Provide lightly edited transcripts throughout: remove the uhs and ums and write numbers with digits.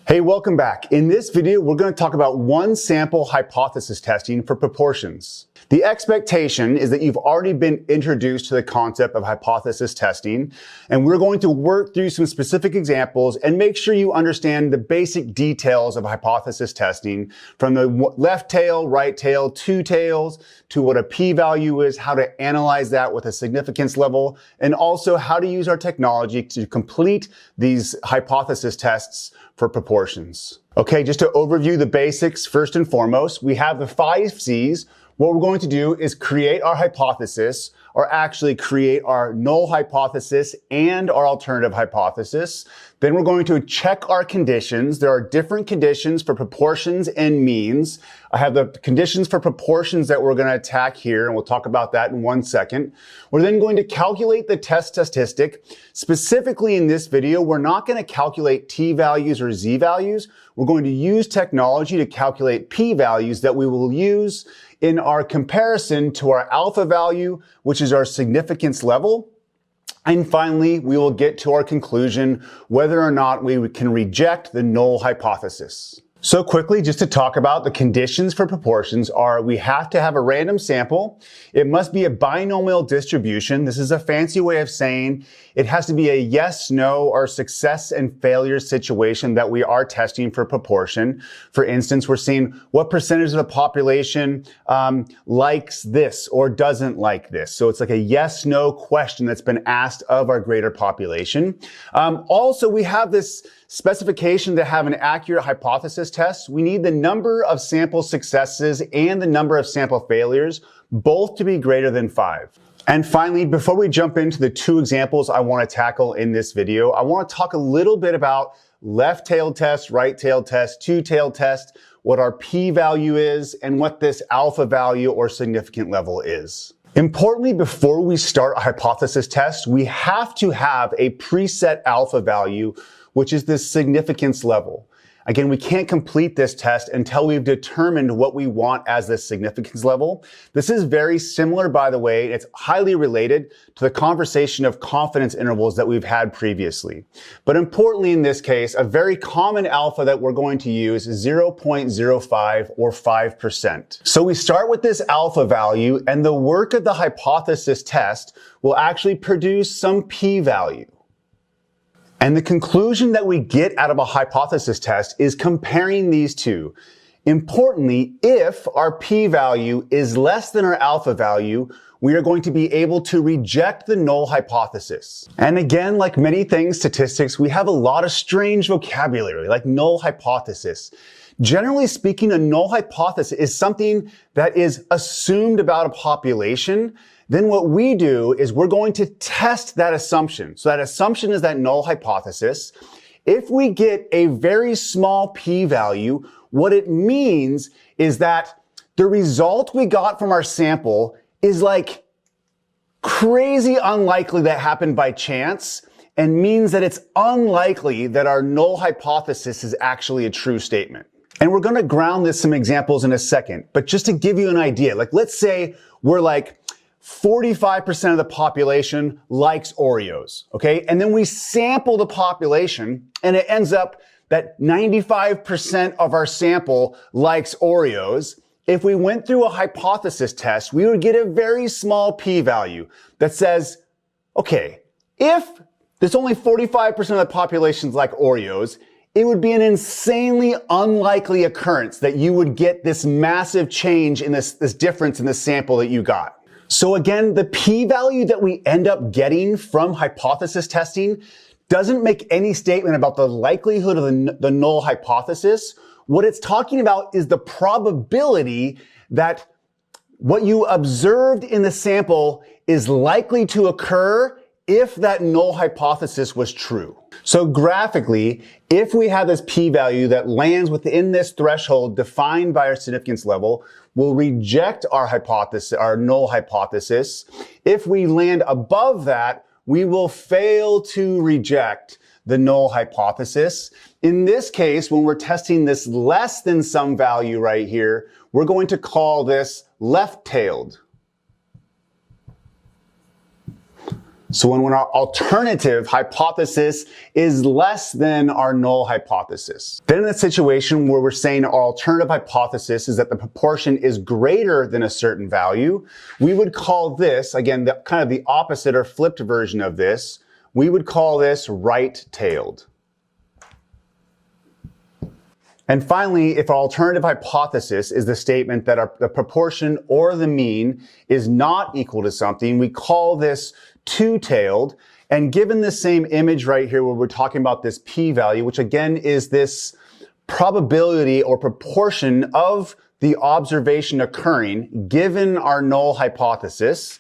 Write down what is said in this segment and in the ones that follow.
Hey, welcome back. In this video, we're going to talk about one sample hypothesis testing for proportions. The expectation is that you've already been introduced to the concept of hypothesis testing, and we're going to work through some specific examples and make sure you understand the basic details of hypothesis testing, from the left tail, right tail, two tails, to what a p-value is, how to analyze that with a significance level, and also how to use our technology to complete these hypothesis tests for proportions. Okay, just to overview the basics, first and foremost, we have the 5 C's. What we're going to do is create our hypothesis, or actually create our null hypothesis and our alternative hypothesis. Then we're going to check our conditions. There are different conditions for proportions and means. I have the conditions for proportions that we're going to attack here, and we'll talk about that in 1 second. We're then going to calculate the test statistic. Specifically in this video, we're not going to calculate t-values or z-values. We're going to use technology to calculate p-values that we will use in our comparison to our alpha value, which is our significance level. And finally, we will get to our conclusion whether or not we can reject the null hypothesis. So quickly, just to talk about the conditions for proportions are we have to have a random sample. It must be a binomial distribution. This is a fancy way of saying it has to be a yes, no, or success and failure situation that we are testing for proportion. For instance, we're seeing what percentage of the population likes this or doesn't like this. So it's like a yes, no question that's been asked of our greater population. Also, we have this specification to have an accurate hypothesis test. We need the number of sample successes and the number of sample failures, both to be greater than 5. And finally, before we jump into the 2 examples I want to tackle in this video, I want to talk a little bit about left tail test, right tail test, two tail test, what our p-value is, and what this alpha value or significant level is. Importantly, before we start a hypothesis test, we have to have a preset alpha value, which is the significance level. Again, we can't complete this test until we've determined what we want as the significance level. This is very similar, by the way. It's highly related to the conversation of confidence intervals that we've had previously. But importantly, in this case, a very common alpha that we're going to use is 0.05 or 5%. So we start with this alpha value, and the work of the hypothesis test will actually produce some p-value. And the conclusion that we get out of a hypothesis test is comparing these two. Importantly, if our p-value is less than our alpha value, we are going to be able to reject the null hypothesis. And again, like many things statistics, we have a lot of strange vocabulary, like null hypothesis. Generally speaking, a null hypothesis is something that is assumed about a population. Then what we do is we're going to test that assumption. So that assumption is that null hypothesis. If we get a very small p-value, what it means is that the result we got from our sample is like crazy unlikely that happened by chance, and means that it's unlikely that our null hypothesis is actually a true statement. And we're going to ground this some examples in a second, but just to give you an idea, like let's say we're like 45% of the population likes Oreos, okay? And then we sample the population and it ends up that 95% of our sample likes Oreos. If we went through a hypothesis test, we would get a very small p-value that says, okay, if there's only 45% of the population like Oreos, it would be an insanely unlikely occurrence that you would get this massive change in this difference in the sample that you got. So again, the p-value that we end up getting from hypothesis testing doesn't make any statement about the likelihood of the null hypothesis. What it's talking about is the probability that what you observed in the sample is likely to occur if that null hypothesis was true. So graphically, if we have this p-value that lands within this threshold defined by our significance level, we'll reject our hypothesis, our null hypothesis. If we land above that, we will fail to reject the null hypothesis. In this case, when we're testing this less than some value right here, we're going to call this left-tailed. So when our alternative hypothesis is less than our null hypothesis. Then in the situation where we're saying our alternative hypothesis is that the proportion is greater than a certain value, we would call this, again, kind of the opposite or flipped version of this, we would call this right-tailed. And finally, if our alternative hypothesis is the statement that the proportion or the mean is not equal to something, we call this two-tailed. And given the same image right here where we're talking about this p-value, which again is this probability or proportion of the observation occurring given our null hypothesis,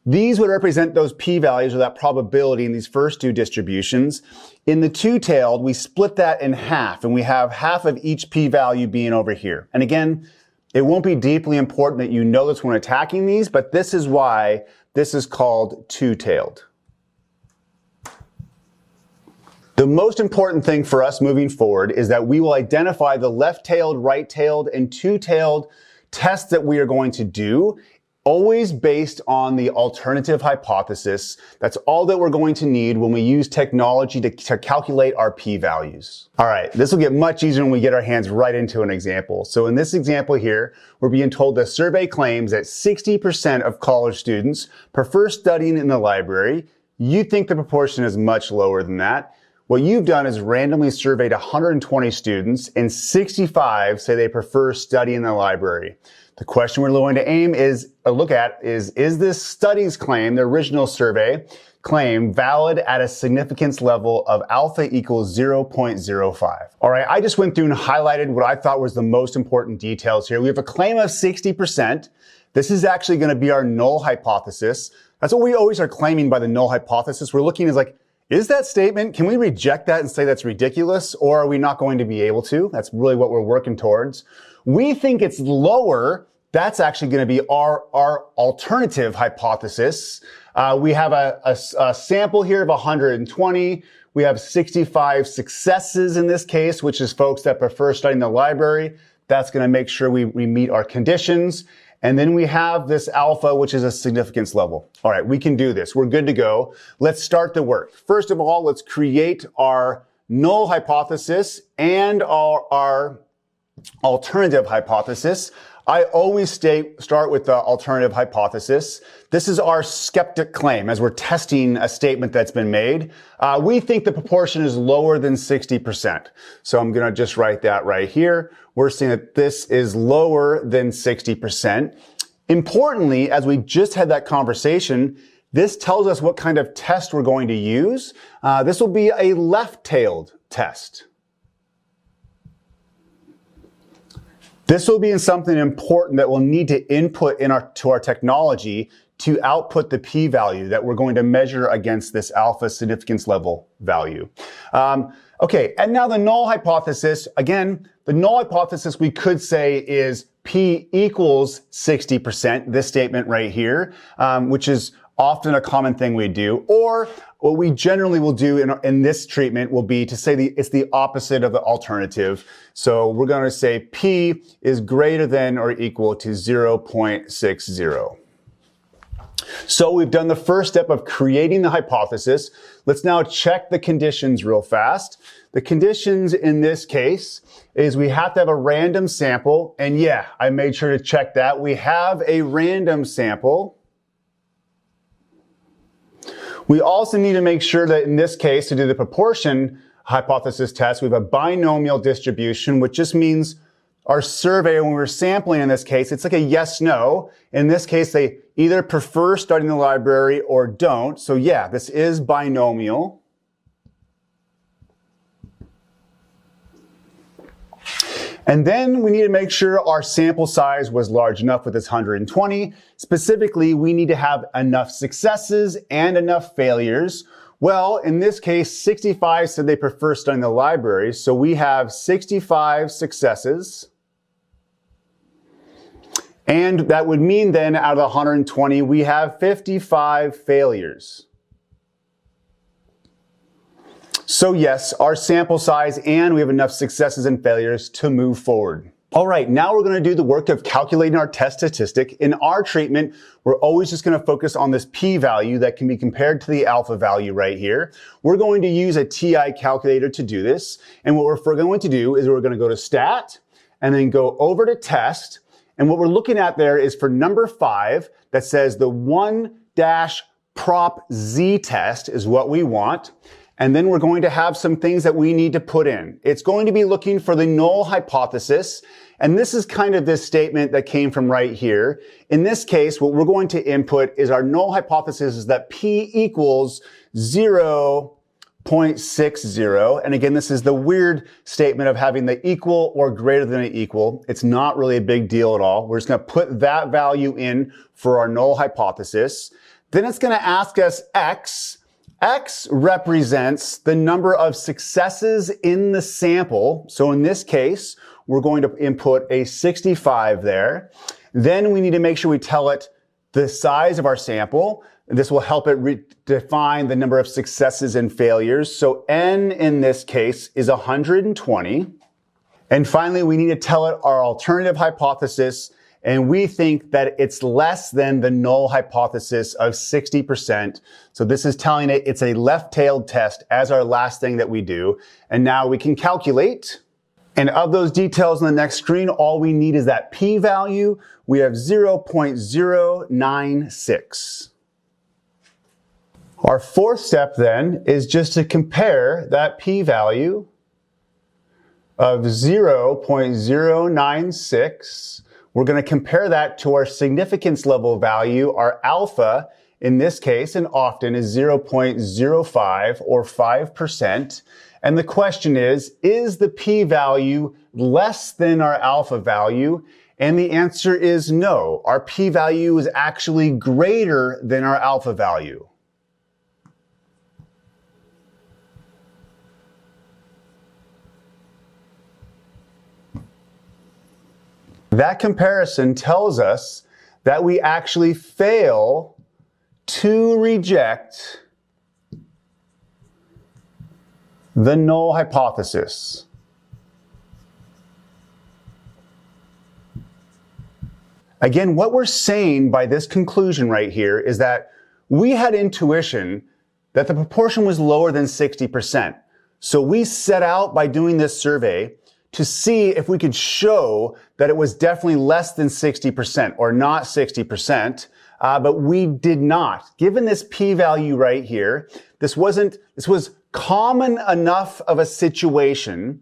these would represent those p-values or that probability in these first two distributions. In the two-tailed, we split that in half, and we have half of each p-value being over here. And again, it won't be deeply important that you know this when attacking these, but this is why this is called two-tailed. The most important thing for us moving forward is that we will identify the left-tailed, right-tailed, and two-tailed tests that we are going to do, always based on the alternative hypothesis. That's all that we're going to need when we use technology to calculate our p-values. All right, this will get much easier when we get our hands right into an example. So in this example here, we're being told the survey claims that 60% of college students prefer studying in the library. You think the proportion is much lower than that. What you've done is randomly surveyed 120 students, and 65 say they prefer studying in the library. The question we're going to look at is this study's claim, the original survey claim, valid at a significance level of alpha equals 0.05? All right, I just went through and highlighted what I thought was the most important details here. We have a claim of 60%. This is actually going to be our null hypothesis. That's what we always are claiming by the null hypothesis. We're looking as like, is that statement, can we reject that and say that's ridiculous, or are we not going to be able to? That's really what we're working towards. We think it's lower. That's actually going to be our alternative hypothesis. We have a sample here of 120. We have 65 successes in this case, which is folks that prefer studying the library. That's going to make sure we meet our conditions. And then we have this alpha, which is a significance level. All right, we can do this. We're good to go. Let's start the work. First of all, let's create our null hypothesis and our alternative hypothesis. I always start with the alternative hypothesis. This is our skeptic claim as we're testing a statement that's been made. We think the proportion is lower than 60%. So I'm going to just write that right here. We're saying that this is lower than 60%. Importantly, as we just had that conversation, this tells us what kind of test we're going to use. This will be a left-tailed test. This will be something important that we'll need to input to our technology to output the p-value that we're going to measure against this alpha significance level value. Okay, and now the null hypothesis. Again, the null hypothesis we could say is p equals 60%, this statement right here, which is often a common thing we do. Or what we generally will do in this treatment will be to say it's the opposite of the alternative. So we're going to say p is greater than or equal to 0.60. So we've done the first step of creating the hypothesis. Let's now check the conditions real fast. The conditions in this case is we have to have a random sample. And yeah, I made sure to check that. We have a random sample. We also need to make sure that in this case, to do the proportion hypothesis test, we have a binomial distribution, which just means our survey, when we're sampling in this case, it's like a yes-no. In this case, they either prefer studying the library or don't. So yeah, this is binomial. And then we need to make sure our sample size was large enough with this 120. Specifically, we need to have enough successes and enough failures. Well, in this case, 65 said they prefer studying the library. So we have 65 successes. And that would mean then out of the 120, we have 55 failures. So yes, our sample size and we have enough successes and failures to move forward. All right, now we're going to do the work of calculating our test statistic. In our treatment, we're always just going to focus on this p-value that can be compared to the alpha value right here. We're going to use a TI calculator to do this. And what we're going to do is we're going to go to stat and then go over to test. And what we're looking at there is for number 5 that says the 1-prop z test is what we want. And then we're going to have some things that we need to put in. It's going to be looking for the null hypothesis. And this is kind of this statement that came from right here. In this case, what we're going to input is our null hypothesis is that p equals 0.60. And again, this is the weird statement of having the equal or greater than an equal. It's not really a big deal at all. We're just going to put that value in for our null hypothesis. Then it's going to ask us x. X represents the number of successes in the sample. So in this case, we're going to input a 65 there. Then we need to make sure we tell it the size of our sample. This will help it define the number of successes and failures. So n in this case is 120. And finally, we need to tell it our alternative hypothesis. And we think that it's less than the null hypothesis of 60%. So this is telling it it's a left-tailed test as our last thing that we do. And now we can calculate. And of those details on the next screen, all we need is that p-value. We have 0.096. Our fourth step then is just to compare that p-value of 0.096. We're going to compare that to our significance level value. Our alpha, in this case and often, is 0.05 or 5%. And the question is the p-value less than our alpha value? And the answer is no. Our p-value is actually greater than our alpha value. That comparison tells us that we actually fail to reject the null hypothesis. Again, what we're saying by this conclusion right here is that we had intuition that the proportion was lower than 60%. So we set out by doing this survey to see if we could show that it was definitely less than 60% or not 60%, but we did not. Given this p-value right here, this was common enough of a situation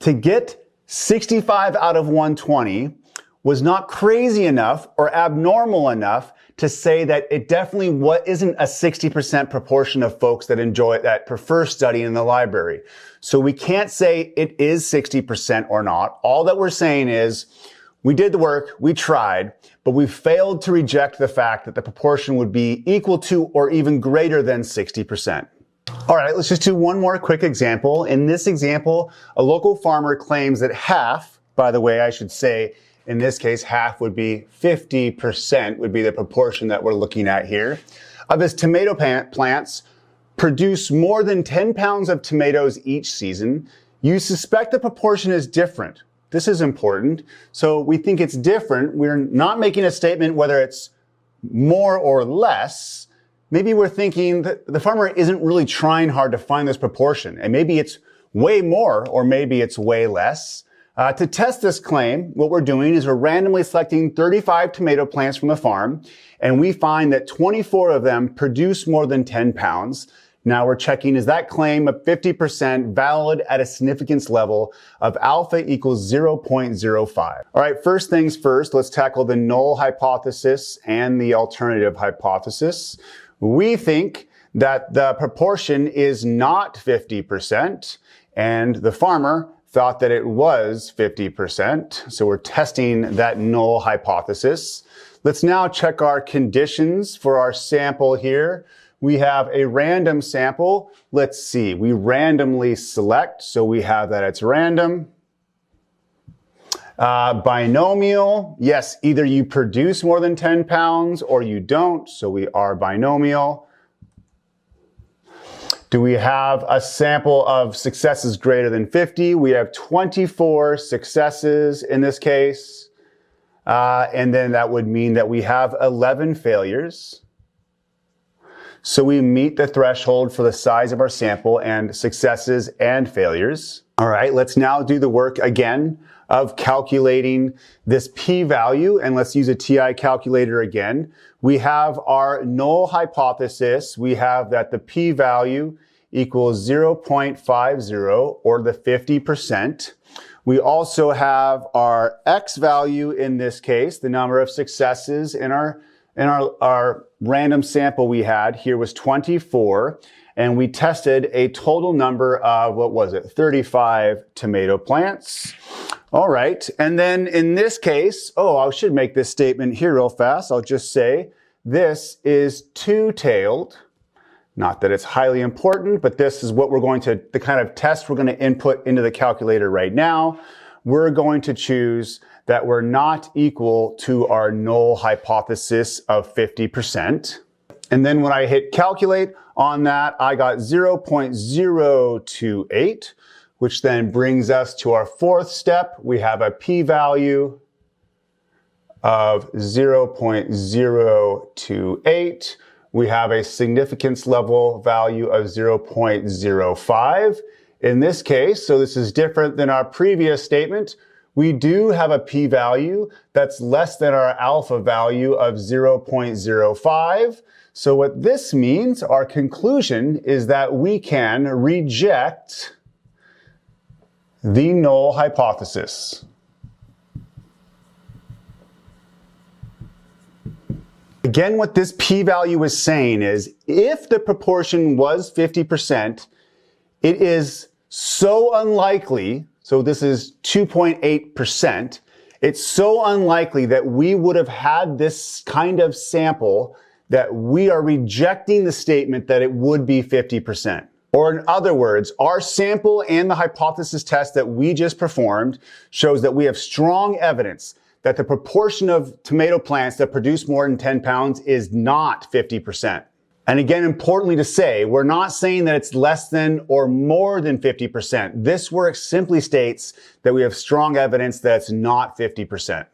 to get 65 out of 120, was not crazy enough or abnormal enough to say that it definitely isn't a 60% proportion of folks that prefer studying in the library. So we can't say it is 60% or not. All that we're saying is we did the work, we tried, but we failed to reject the fact that the proportion would be equal to or even greater than 60%. All right, let's just do one more quick example. In this example, a local farmer claims that half, by the way, I should say, in this case, half would be 50% would be the proportion that we're looking at here, of his tomato plants produce more than 10 pounds of tomatoes each season. You suspect the proportion is different. This is important. So we think it's different. We're not making a statement whether it's more or less. Maybe we're thinking that the farmer isn't really trying hard to find this proportion, and maybe it's way more or maybe it's way less. To test this claim, what we're doing is we're randomly selecting 35 tomato plants from the farm, and we find that 24 of them produce more than 10 pounds. Now we're checking, is that claim of 50% valid at a significance level of alpha equals 0.05? All right, first things first, let's tackle the null hypothesis and the alternative hypothesis. We think that the proportion is not 50%, and the farmer thought that it was 50%. So we're testing that null hypothesis. Let's now check our conditions for our sample here. We have a random sample. Let's see, we randomly select, so we have that it's random. Binomial, yes, either you produce more than 10 pounds or you don't, so we are binomial. Do we have a sample of successes greater than 50? We have 24 successes in this case. And then that would mean that we have 11 failures. So we meet the threshold for the size of our sample and successes and failures. All right, let's now do the work again of calculating this p-value, and let's use a TI calculator again. We have our null hypothesis. We have that the p-value equals 0.50, or the 50%. We also have our x value in this case, the number of successes in our random sample we had here was 24, and we tested a total number of, 35 tomato plants. All right, and then in this case, I should make this statement here real fast. I'll just say this is two-tailed. Not that it's highly important, but this is what the kind of test we're going to input into the calculator right now. We're going to choose that we're not equal to our null hypothesis of 50%. And then when I hit calculate on that, I got 0.028, which then brings us to our fourth step. We have a p-value of 0.028. We have a significance level value of 0.05. In this case, so this is different than our previous statement, we do have a p-value that's less than our alpha value of 0.05. So what this means, our conclusion, is that we can reject the null hypothesis. Again, what this p-value is saying is if the proportion was 50%, it is so unlikely, so this is 2.8%, it's so unlikely that we would have had this kind of sample that we are rejecting the statement that it would be 50%. Or in other words, our sample and the hypothesis test that we just performed shows that we have strong evidence that the proportion of tomato plants that produce more than 10 pounds is not 50%. And again, importantly to say, we're not saying that it's less than or more than 50%. This work simply states that we have strong evidence that it's not 50%.